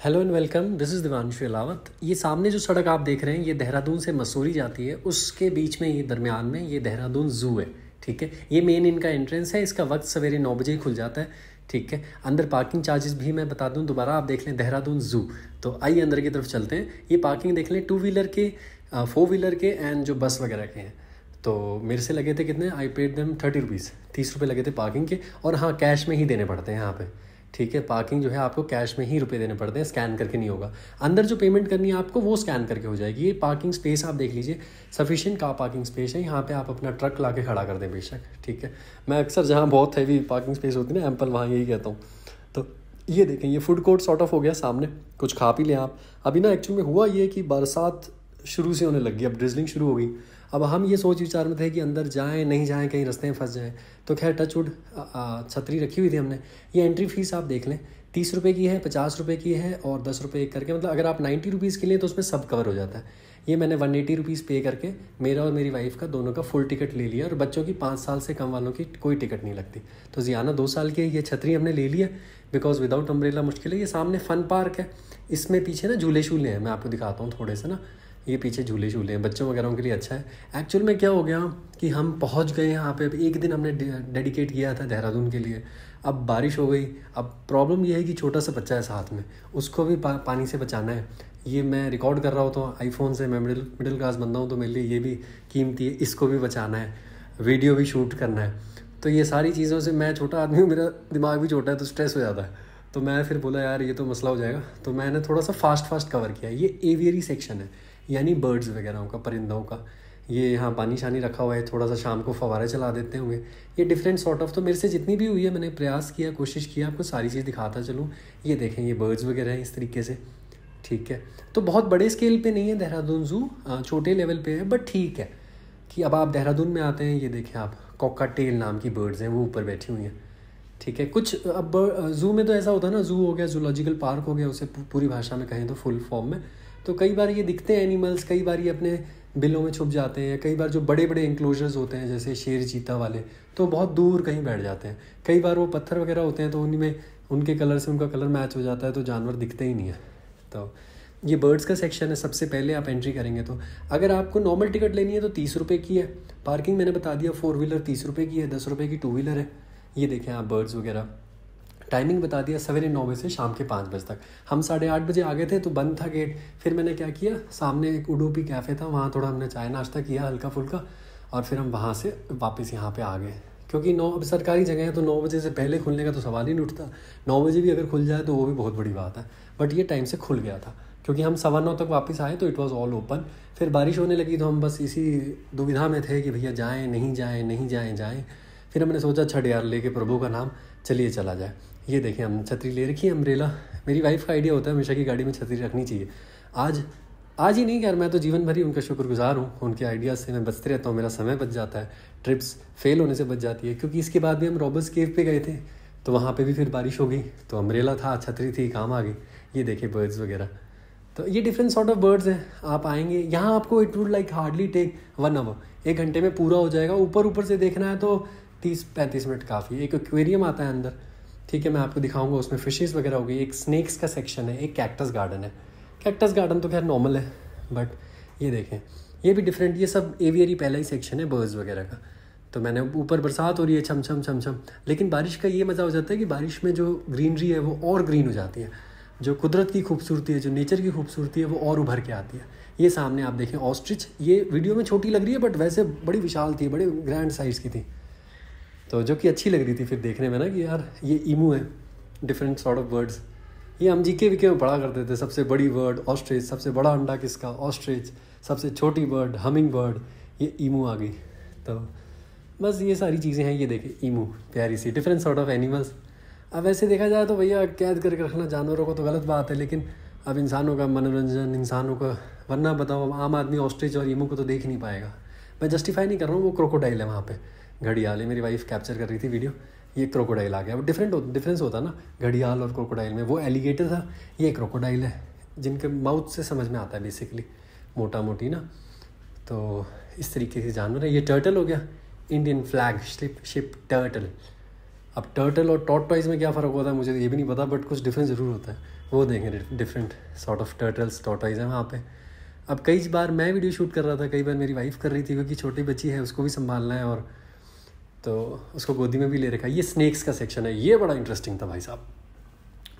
Hello and welcome, this is Divanshu Ahlawat. ये सामने जो सड़क आप देख रहे हैं ये देहरादून से मसूरी जाती है। उसके बीच में ये दरमियान में ये देहरादून ज़ू है। ठीक है, ये मेन इनका एंट्रेंस है। इसका वक्त सवेरे 9 बजे ही खुल जाता है। ठीक है, अंदर पार्किंग चार्जेस भी मैं बता दूं दोबारा, आप देख लें देहरादून ज़ू। तो आइए अंदर की तरफ चलते हैं। ये पार्किंग देख लें, 2 व्हीलर के, 4 व्हीलर के एंड जो बस वगैरह के हैं। तो मेरे से लगे थे कितने, आई पेड देम 30 रुपीज़, 30 रुपये लगे थे पार्किंग के। और हाँ, कैश में ही देने पड़ते हैं यहाँ पे। ठीक है, पार्किंग जो है आपको कैश में ही रुपए देने पड़ते हैं, स्कैन करके नहीं होगा। अंदर जो पेमेंट करनी है आपको वो स्कैन करके हो जाएगी। ये पार्किंग स्पेस आप देख लीजिए, सफिशिएंट कार पार्किंग स्पेस है। यहाँ पे आप अपना ट्रक ला के खड़ा कर दें बेशक। ठीक है, मैं अक्सर जहाँ बहुत हैवी पार्किंग स्पेस होती है ना, एम्पल, वहाँ यही कहता हूँ। तो ये देखें, ये फूड कोर्ट सॉर्ट ऑफ हो गया सामने, कुछ खा पी लें आप। अभी ना एक्चुअली में हुआ ये कि बरसात शुरू से होने लगी, अब ड्रिजलिंग शुरू हो गई। अब हम ये सोच विचार में थे कि अंदर जाएं नहीं जाएं, कहीं रास्ते में फंस जाएं। तो खैर टचवुड छतरी रखी हुई थी हमने। ये एंट्री फीस आप देख लें, 30 रुपये की है, 50 रुपये की है और 10 रुपये एक करके, मतलब अगर आप 90 रुपीज़ के लिए तो उसमें सब कवर हो जाता है। ये मैंने 180 रुपीज़ पे करके मेरा और मेरी वाइफ का दोनों का फुल टिकट ले लिया। और बच्चों की 5 साल से कम वालों की कोई टिकट नहीं लगती। तो जियाना 2 साल की है। ये छतरी हमने ले लिया बिकॉज विदाउट अम्ब्रेला मुश्किल है। ये सामने फ़न पार्क है, इसमें पीछे ना झूले शूले हैं, मैं आपको दिखाता हूँ थोड़े से ना। ये पीछे झूले शूले हैं, बच्चों वगैरह के लिए अच्छा है। एक्चुअल में क्या हो गया कि हम पहुंच गए यहाँ पे। अब एक दिन हमने डेडिकेट किया था देहरादून के लिए, अब बारिश हो गई। अब प्रॉब्लम ये है कि छोटा सा बच्चा है साथ में, उसको भी पानी से बचाना है। ये मैं रिकॉर्ड कर रहा होता हूँ आईफोन से, मैं मिडिल क्लास बंदा हूँ तो मेरे लिए ये भी कीमती है। इसको भी बचाना है, वीडियो भी शूट करना है। तो ये सारी चीज़ों से, मैं छोटा आदमी हूँ, मेरा दिमाग भी छोटा है तो स्ट्रेस हो जाता है। तो मैं फिर बोला यार ये तो मसला हो जाएगा, तो मैंने थोड़ा सा फास्ट कवर किया। ये एवियरी सेक्शन है, यानी बर्ड्स वगैरह का, परिंदों का। ये यहाँ पानी शानी रखा हुआ है, थोड़ा सा शाम को फवारे चला देते होंगे। ये डिफरेंट सॉर्ट ऑफ, तो मेरे से जितनी भी हुई है मैंने प्रयास किया, कोशिश किया आपको सारी चीज़ दिखाता चलूँ। ये देखें, ये बर्ड्स वगैरह हैं इस तरीके से। ठीक है, तो बहुत बड़े स्केल पे नहीं है देहरादून ज़ू, छोटे लेवल पे है, बट ठीक है कि अब आप देहरादून में आते हैं। ये देखें आप, कॉकटेल नाम की बर्ड्स हैं, वो ऊपर बैठी हुई हैं। ठीक है, कुछ अब ज़ू में तो ऐसा होता है ना, ज़ू हो गया, जूलॉजिकल पार्क हो गया, उसे पूरी भाषा में कहें तो फुल फॉर्म में। तो कई बार ये दिखते हैं एनिमल्स, कई बार ये अपने बिलों में छुप जाते हैं। कई बार जो बड़े बड़े इंक्लोजर्स होते हैं जैसे शेर चीता वाले, तो बहुत दूर कहीं बैठ जाते हैं। कई बार वो पत्थर वगैरह होते हैं तो उन्हीं में उनके कलर से उनका कलर मैच हो जाता है, तो जानवर दिखते ही नहीं है। तो ये बर्ड्स का सेक्शन है। सबसे पहले आप एंट्री करेंगे तो अगर आपको नॉर्मल टिकट लेनी है तो 30 रुपये की है। पार्किंग मैंने बता दिया, 4 व्हीलर 30 रुपये की है, 10 रुपये की 2 व्हीलर है। ये देखें आप बर्ड्स वगैरह। टाइमिंग बता दिया, सवेरे 9 बजे से शाम के 5 बजे तक। हम 8:30 बजे आ गए थे तो बंद था गेट। फिर मैंने क्या किया, सामने एक उडुपी कैफ़े था, वहाँ थोड़ा हमने चाय नाश्ता किया हल्का फुल्का, और फिर हम वहाँ से वापस यहाँ पे आ गए। क्योंकि 9 सरकारी जगह है तो 9 बजे से पहले खुलने का तो सवाल ही नहीं उठता। 9 बजे भी अगर खुल जाए तो वो भी बहुत बड़ी बात है। बट ये टाइम से खुल गया था क्योंकि हम 9:15 तक वापस आए तो इट वॉज़ ऑल ओपन। फिर बारिश होने लगी तो हम बस इसी दुविधा में थे कि भैया जाएँ नहीं जाएँ, नहीं जाएँ जाएँ। फिर हमने सोचा छठ यार, लेके प्रभु का नाम, चलिए चला जाए। ये देखें, हमने छतरी ले रखी है, अम्ब्रेला। मेरी वाइफ का आइडिया होता है हमेशा की गाड़ी में छतरी रखनी चाहिए। आज ही नहीं यार, मैं तो जीवन भर ही उनका शुक्रगुजार हूँ। उनके आइडियाज़ से मैं बचते रहता हूँ, मेरा समय बच जाता है, ट्रिप्स फेल होने से बच जाती है। क्योंकि इसके बाद भी हम रॉबर्स केव पे गए थे तो वहाँ पे भी फिर बारिश हो गई, तो अम्ब्रेला था, छतरी थी, काम आ गई। ये देखे बर्ड्स वगैरह। तो ये डिफरेंट सॉर्ट ऑफ बर्ड्स हैं। आप आएंगे यहाँ, आपको it would like hardly take 1 hour, 1 घंटे में पूरा हो जाएगा। ऊपर से देखना है तो 30-35 मिनट काफ़ी। एक एक्वेरियम आता है अंदर, ठीक है, मैं आपको दिखाऊंगा, उसमें फिशेस वगैरह होगी। एक स्नेक्स का सेक्शन है, एक कैक्टस गार्डन है। कैक्टस गार्डन तो खैर नॉर्मल है, बट ये देखें, ये भी डिफरेंट। ये सब एवियरी पहला ही सेक्शन है बर्ड्स वगैरह का। तो मैंने ऊपर बरसात हो रही है, छम छम छम छम, लेकिन बारिश का ये मज़ा हो जाता है कि बारिश में जो ग्रीनरी है वो और ग्रीन हो जाती है। जो कुदरत की खूबसूरती है, जो नेचर की खूबसूरती है, वो और उभर के आती है। ये सामने आप देखें ऑस्ट्रिच, ये वीडियो में छोटी लग रही है बट वैसे बड़ी विशाल थी, बड़े ग्रैंड साइज़ की थी, तो जो कि अच्छी लग रही थी फिर देखने में ना कि यार ये ईमू है। Different sort of birds. ये हम जीके वीके में पढ़ा करते थे, सबसे बड़ी बर्ड ऑस्ट्रिच, सबसे बड़ा अंडा किसका, ऑस्ट्रिच, सबसे छोटी बर्ड हमिंग बर्ड, ये ईमू आ गई। तो बस ये सारी चीज़ें हैं। ये देखें ईमू, प्यारी सी, डिफरेंट सॉर्ट ऑफ एनिमल्स। अब वैसे देखा जाए तो भैया कैद करके रखना जानवरों को तो गलत बात है, लेकिन अब इंसानों का मनोरंजन, इंसानों का, वरना बताओ आम आदमी ऑस्ट्रिच और ईमू को तो देख नहीं पाएगा। मैं जस्टिफाई नहीं कर रहा हूँ, वो क्रोकोडाइल है वहाँ पे, घड़ियाल है। मेरी वाइफ कैप्चर कर रही थी वीडियो, ये क्रोकोडाइल आ गया। वो डिफरेंस होता ना घड़ियाल और क्रोकोडाइल में। वो एलिगेटर था, ये क्रोकोडाइल है, जिनके माउथ से समझ में आता है बेसिकली, मोटा मोटी ना। तो इस तरीके से जानवर है। ये टर्टल हो गया, इंडियन फ्लैग शिप टर्टल। अब टर्टल और टॉर्टॉइज में क्या फ़र्क होता है मुझे ये भी नहीं पता, बट कुछ डिफरेंस ज़रूर होता है। वो देखें different sort of turtles tortoise है वहाँ पे। अब कई बार मैं वीडियो शूट कर रहा था, कई बार मेरी वाइफ कर रही थी, क्योंकि छोटी बच्ची है उसको भी संभालना है, और तो उसको गोदी में भी ले रखा है। ये स्नेक्स का सेक्शन है, ये बड़ा इंटरेस्टिंग था भाई साहब,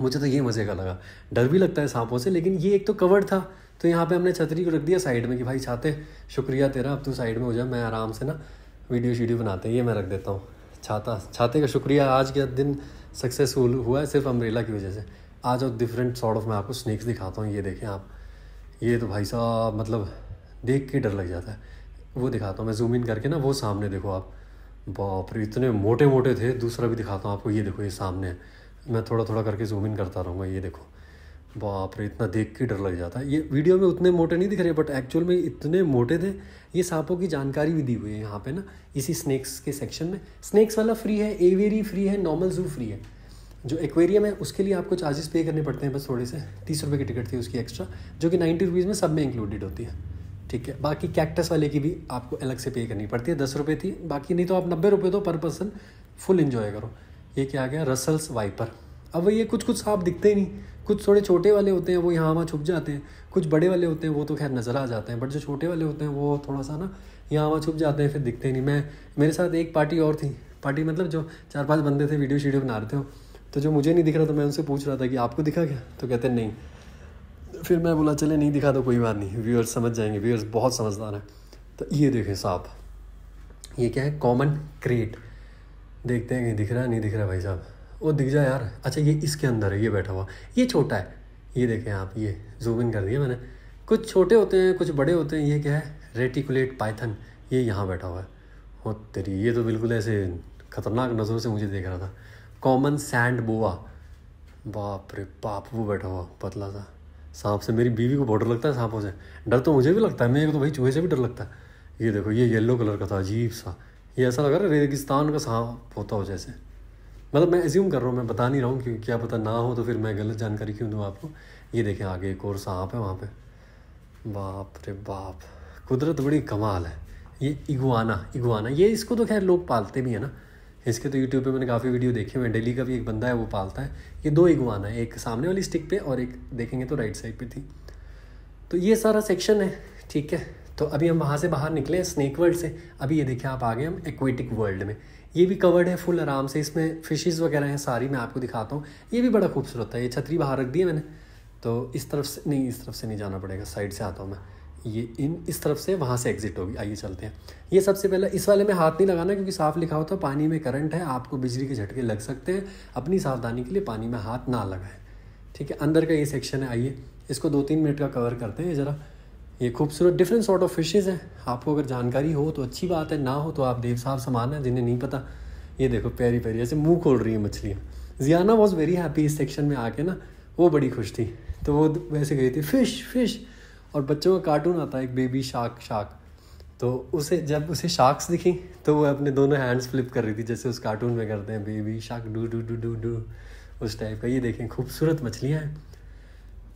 मुझे तो ये मज़े का लगा। डर भी लगता है सांपों से, लेकिन ये एक तो कवर्ड था, तो यहाँ पे हमने छतरी को रख दिया साइड में कि भाई छाते शुक्रिया तेरा, अब तू साइड में हो जा, मैं आराम से ना वीडियो बनाते हैं। ये मैं रख देता हूँ छाते का शुक्रिया, आज का दिन सक्सेसफुल हुआ है सिर्फ अम्ब्रेला की वजह से। आ जाओ डिफरेंट सॉर्ट ऑफ मैं आपको स्नेक्स दिखाता हूँ। ये देखें आप, ये तो भाई साहब मतलब देख के डर लग जाता है। वो दिखाता हूँ मैं जूम इन करके ना, वो सामने देखो आप, बाप रे इतने मोटे मोटे थे। दूसरा भी दिखाता हूँ आपको, ये देखो ये सामने है, मैं थोड़ा थोड़ा करके जूम इन करता रहूँगा। ये देखो बाप रे, इतना देख के डर लग जाता है। ये वीडियो में उतने मोटे नहीं दिख रहे, बट एक्चुअल में इतने मोटे थे। ये सांपों की जानकारी भी दी हुई है यहाँ पे ना, इसी स्नेक्स के सेक्शन में। स्नेक्स वाला फ्री है, एवियरी फ्री है, नॉर्मल जू फ्री है। जो एक्वेरियम है उसके लिए आपको चार्जेस पे करने पड़ते हैं, बस थोड़े से 30 रुपये की टिकट थी उसकी एक्स्ट्रा, जो कि 90 रुपीज़ में सब में इंक्लूडेड होती है, ठीक है। बाकी कैक्टस वाले की भी आपको अलग से पे करनी पड़ती है, 10 रुपये थी, बाकी नहीं तो आप 90 रुपये दो पर पर्सन, फुल इन्जॉय करो। ये क्या आ गया, रसल्स वाइपर। अब ये कुछ सांप दिखते ही नहीं, कुछ थोड़े छोटे वाले होते हैं वो यहाँ वहाँ छुप जाते हैं, कुछ बड़े वाले होते हैं वो तो खैर नज़र आ जाते हैं, बट जो छोटे वाले होते हैं वो थोड़ा सा ना यहाँ वहाँ छुप जाते हैं, फिर दिखते ही नहीं। मेरे साथ एक पार्टी और थी, पार्टी मतलब जो 4-5 बंदे थे, वीडियो बना रहे थे, तो जो मुझे नहीं दिख रहा था मैं उनसे पूछ रहा था कि आपको दिखा क्या, तो कहते नहीं। फिर मैं बोला चले नहीं दिखा तो कोई बात नहीं, व्यूअर्स समझ जाएंगे, व्यूअर्स बहुत समझदार है। तो ये देखें सांप, ये क्या है, कॉमन क्रेट। देखते हैं कहीं दिख रहा है, नहीं दिख रहा भाई साहब, वो दिख जाए यार। अच्छा ये इसके अंदर है, ये बैठा हुआ, ये छोटा है, ये देखें आप, ये जूम इन कर दिया मैंने। कुछ छोटे होते हैं कुछ बड़े होते हैं। ये क्या है, रेटिकुलेट पाइथन, ये यहाँ बैठा हुआ है। हो तेरी, ये तो बिल्कुल ऐसे खतरनाक नज़रों से मुझे देख रहा था। कॉमन सैंड बोआ, बाप रे बाप, वो बैठा हुआ पतला सा सांप से। मेरी बीवी को बहुत डर लगता है सांपों से, डर तो मुझे भी लगता है, मेरे को तो भाई चूहे से भी डर लगता है। ये देखो ये येलो कलर का था, अजीब सा, ये ऐसा लग रहा है रेगिस्तान का सांप होता हो जैसे, मतलब मैं एज्यूम कर रहा हूँ, मैं बता नहीं रहा हूँ क्योंकि क्या पता ना हो तो फिर मैं गलत जानकारी क्यों दूँ आपको। ये देखें आगे एक और सांप है वहाँ पे, बाप रे बाप, कुदरत बड़ी कमाल है। ये इगुआना, ये इसको तो खैर लोग पालते भी है ना, इसके तो यूट्यूब पे मैंने काफ़ी वीडियो देखे हुए हैं। दिल्ली का भी एक बंदा है वो पालता है। ये 2 इगुआना है, एक सामने वाली स्टिक पे और एक देखेंगे तो राइट साइड पे थी। तो ये सारा सेक्शन है, ठीक है। तो अभी हम वहाँ से बाहर निकले हैं स्नेक वर्ल्ड से। अभी ये देखिए आप आ गए हम एक्वेटिक वर्ल्ड में। ये भी कवर्ड है फुल आराम से, इसमें फिशेस वगैरह हैं सारी, मैं आपको दिखाता हूँ। ये भी बड़ा खूबसूरत है। ये छतरी बाहर रख दी है मैंने, तो इस तरफ से नहीं जाना पड़ेगा, साइड से आता हूँ मैं। ये इस तरफ से वहाँ से एग्जिट होगी। आइए चलते हैं। ये सबसे पहले इस वाले में हाथ नहीं लगाना क्योंकि साफ लिखा होता है पानी में करंट है, आपको बिजली के झटके लग सकते हैं। अपनी सावधानी के लिए पानी में हाथ ना लगाएं, ठीक है। अंदर का ये सेक्शन है, आइए इसको 2-3 मिनट का कवर करते हैं ज़रा। ये खूबसूरत डिफरेंट सॉर्ट ऑफ फिशेज़ हैं। आपको अगर जानकारी हो तो अच्छी बात है, ना हो तो आप देव साहब समान है, जिन्हें नहीं पता। ये देखो प्यारी प्यारी ऐसे मुँह खोल रही है मछलियाँ। जियाना वॉज वेरी हैप्पी इस सेक्शन में आके ना, वो बड़ी खुश थी। तो वो वैसे गई थी फिश, और बच्चों का कार्टून आता है एक बेबी शार्क, तो उसे जब उसे शार्क्स दिखी तो वो अपने दोनों हैंड्स फ्लिप कर रही थी, जैसे उस कार्टून में करते हैं, baby shark do do do do do, उस टाइप का। ये देखें खूबसूरत मछलियाँ हैं,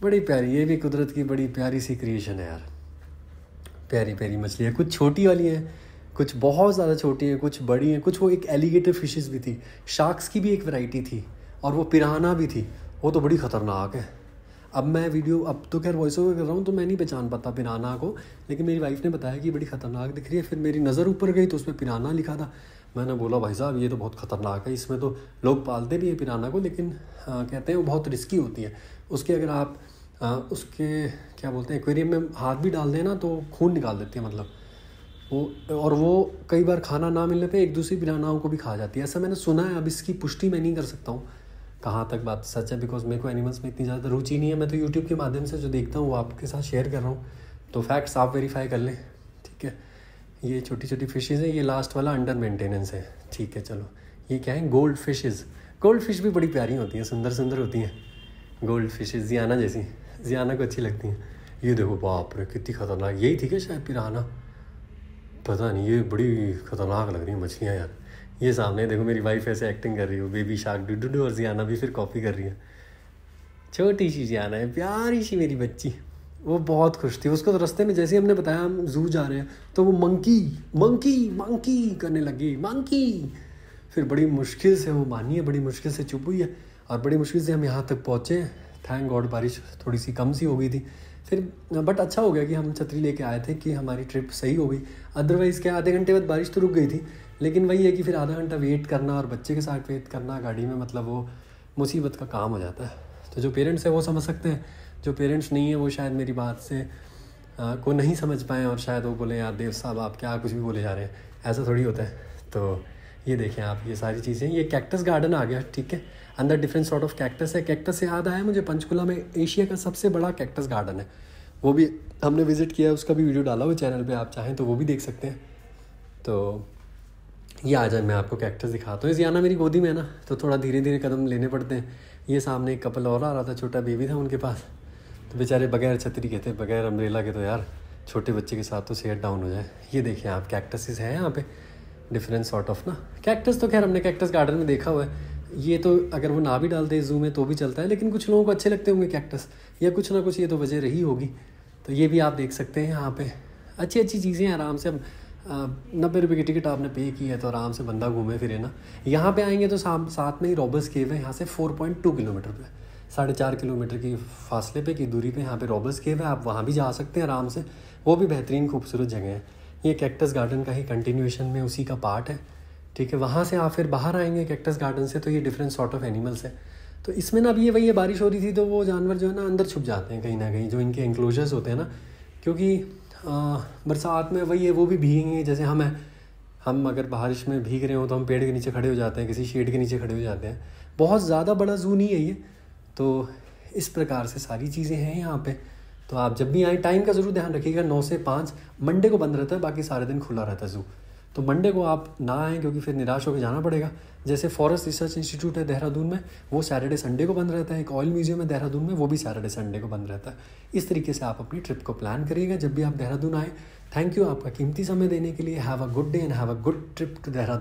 बड़ी प्यारी। ये भी कुदरत की बड़ी प्यारी सी क्रिएशन है यार, प्यारी प्यारी मछलियाँ। कुछ छोटी वाली हैं, कुछ बहुत ज़्यादा छोटी हैं, कुछ बड़ी हैं, कुछ वो एक एलिगेटर फिशेस भी थी। शार्क्स की भी एक वैरायटी थी, और वो पिराना भी थी, वो तो बड़ी ख़तरनाक है। अब मैं वीडियो अब तो खैर वॉइस ओवर कर रहा हूँ तो मैं नहीं पहचान पाता पिराना को, लेकिन मेरी वाइफ ने बताया कि बड़ी ख़तरनाक दिख रही है। फिर मेरी नज़र ऊपर गई तो उस पर पिराना लिखा था। मैंने बोला भाई साहब ये तो बहुत ख़तरनाक है, इसमें तो लोग पालते भी हैं पिराना को, लेकिन कहते हैं वो बहुत रिस्की होती है। उसके अगर आप उसके क्या बोलते हैं एक्वेरियम में हाथ भी डाल दें ना तो खून निकाल देती है, मतलब वो, और वो कई बार खाना ना मिलने पे एक दूसरी पिरानाओं को भी खा जाती है, ऐसा मैंने सुना है। अब इसकी पुष्टि मैं नहीं कर सकता हूँ कहाँ तक बात सच है, बिकॉज मेरे को एनिमल्स में इतनी ज़्यादा रुचि नहीं है। मैं तो यूट्यूब के माध्यम से जो देखता हूँ वो आपके साथ शेयर कर रहा हूँ, तो फैक्ट्स आप वेरीफाई कर लें, ठीक है। ये छोटी छोटी फिशेज़ हैं, ये लास्ट वाला अंडर मेंटेनेंस है, ठीक है। चलो ये क्या है, गोल्ड फिशेज़। गोल्ड फिश भी बड़ी प्यारी होती हैं, सुंदर सुंदर होती हैं गोल्ड फिशेज़, जियाना जैसी, जियाना को अच्छी लगती हैं। ये देखो बाप रे कितनी ख़तरनाक, यही थी क्या शायद पिराना, पता नहीं, ये बड़ी ख़तरनाक लग रही है मछलियाँ यार। ये सामने देखो मेरी वाइफ ऐसे एक्टिंग कर रही हो, बेबी शार्क डू डू, और जियाना भी फिर कॉपी कर रही है। छोटी सी जियाना है, प्यारी सी मेरी बच्ची, वो बहुत खुश थी। उसको तो रास्ते में जैसे ही हमने बताया हम जू जा रहे हैं तो वो मंकी करने लगी, मंकी। फिर बड़ी मुश्किल से वो मानी है, बड़ी मुश्किल से चुप हुई है, और बड़ी मुश्किल से हम यहाँ तक पहुँचे। थैंक गॉड बारिश थोड़ी सी कम सी हो गई थी फिर, बट अच्छा हो गया कि हम छतरी लेके आए थे कि हमारी ट्रिप सही हो गई। अदरवाइज़ क्या आधे घंटे बाद बारिश तो रुक गई थी, लेकिन वही है कि फिर आधा घंटा वेट करना और बच्चे के साथ वेट करना गाड़ी में, मतलब वो मुसीबत का काम हो जाता है। तो जो पेरेंट्स हैं वो समझ सकते हैं, जो पेरेंट्स नहीं है वो शायद मेरी बात से को नहीं समझ पाएँ और शायद वो बोले यार देव साहब आप क्या कुछ भी बोले जा रहे हैं, ऐसा थोड़ी होता है। तो ये देखें आप, ये सारी चीज़ें, ये कैक्टस गार्डन आ गया, ठीक है। अंदर डिफरेंट सॉर्ट ऑफ कैक्टस है। कैक्टस से याद आया मुझे, पंचकुला में एशिया का सबसे बड़ा कैक्टस गार्डन है, वो भी हमने विज़िट किया है, उसका भी वीडियो डाला हुआ चैनल पे, आप चाहें तो वो भी देख सकते हैं। तो ये आ जाए मैं आपको कैक्टस दिखाता हूँ। ज़ियाना मेरी गोदी में है ना, तो थोड़ा धीरे धीरे कदम लेने पड़ते हैं। ये सामने एक कपल और आ रहा था, छोटा बेबी था उनके पास, तो बेचारे बगैर छतरी के थे, बगैर अम्ब्रेला के, तो यार छोटे बच्चे के साथ तो सेहत डाउन हो जाए। ये देखिए आप, कैक्टसेस हैं यहाँ पे डिफरेंट सॉर्ट ऑफ ना। कैक्टस तो खैर हमने कैक्टस गार्डन में देखा हुआ है, ये तो अगर वो ना भी डालते ज़ू में तो भी चलता है, लेकिन कुछ लोगों को अच्छे लगते होंगे कैक्टस, या कुछ ना कुछ ये तो वजह रही होगी। तो ये भी आप देख सकते हैं यहाँ पे, अच्छी अच्छी चीज़ें हैं। आराम से अब 90 रुपये की टिकट आपने पे की है तो आराम से बंदा घूमे फिरे ना। यहाँ पे आएंगे तो साथ में ही रॉबर्स केव है, यहाँ से 4.2 किलोमीटर पे, 4.5 किलोमीटर की फासले पे की दूरी पे यहाँ पे रॉबर्स केव है। आप वहाँ भी जा सकते हैं आराम से, वो भी बेहतरीन खूबसूरत जगह है। ये कैक्टस गार्डन का ही कंटिन्यूएशन में उसी का पार्ट है, ठीक है। वहाँ से आप फिर बाहर आएंगे कैक्टस गार्डन से, तो ये डिफरेंट सॉर्ट ऑफ एनिमल्स है। तो इसमें ना अभी ये वही है, बारिश हो रही थी तो वो जानवर जो है ना अंदर छुप जाते हैं कहीं ना कहीं, जो इनके इंक्लोजर्स होते हैं ना, क्योंकि बरसात में वही है, वो भी भीगेंगे जैसे हम हैं। हम अगर बारिश में भीग रहे हो तो हम पेड़ के नीचे खड़े हो जाते हैं, किसी शेड के नीचे खड़े हो जाते हैं। बहुत ज़्यादा बड़ा ज़ू नहीं है ये, तो इस प्रकार से सारी चीज़ें हैं यहाँ पे। तो आप जब भी आएँ टाइम का ज़रूर ध्यान रखिएगा, 9 से 5 मंडे को बंद रहता है, बाकी सारे दिन खुला रहता है ज़ू। तो मंडे को आप ना आएँ क्योंकि फिर निराश होकर जाना पड़ेगा। जैसे फॉरेस्ट रिसर्च इंस्टीट्यूट है देहरादून में, वो सैटरडे संडे को बंद रहता है। एक ऑयल म्यूजियम है देहरादून में, वो भी सैटरडे संडे को बंद रहता है। इस तरीके से आप अपनी ट्रिप को प्लान करिएगा जब भी आप देहरादून आएँ। थैंक यू आपका कीमती समय देने के लिए। Have a good day and have a good trip to Dehradun.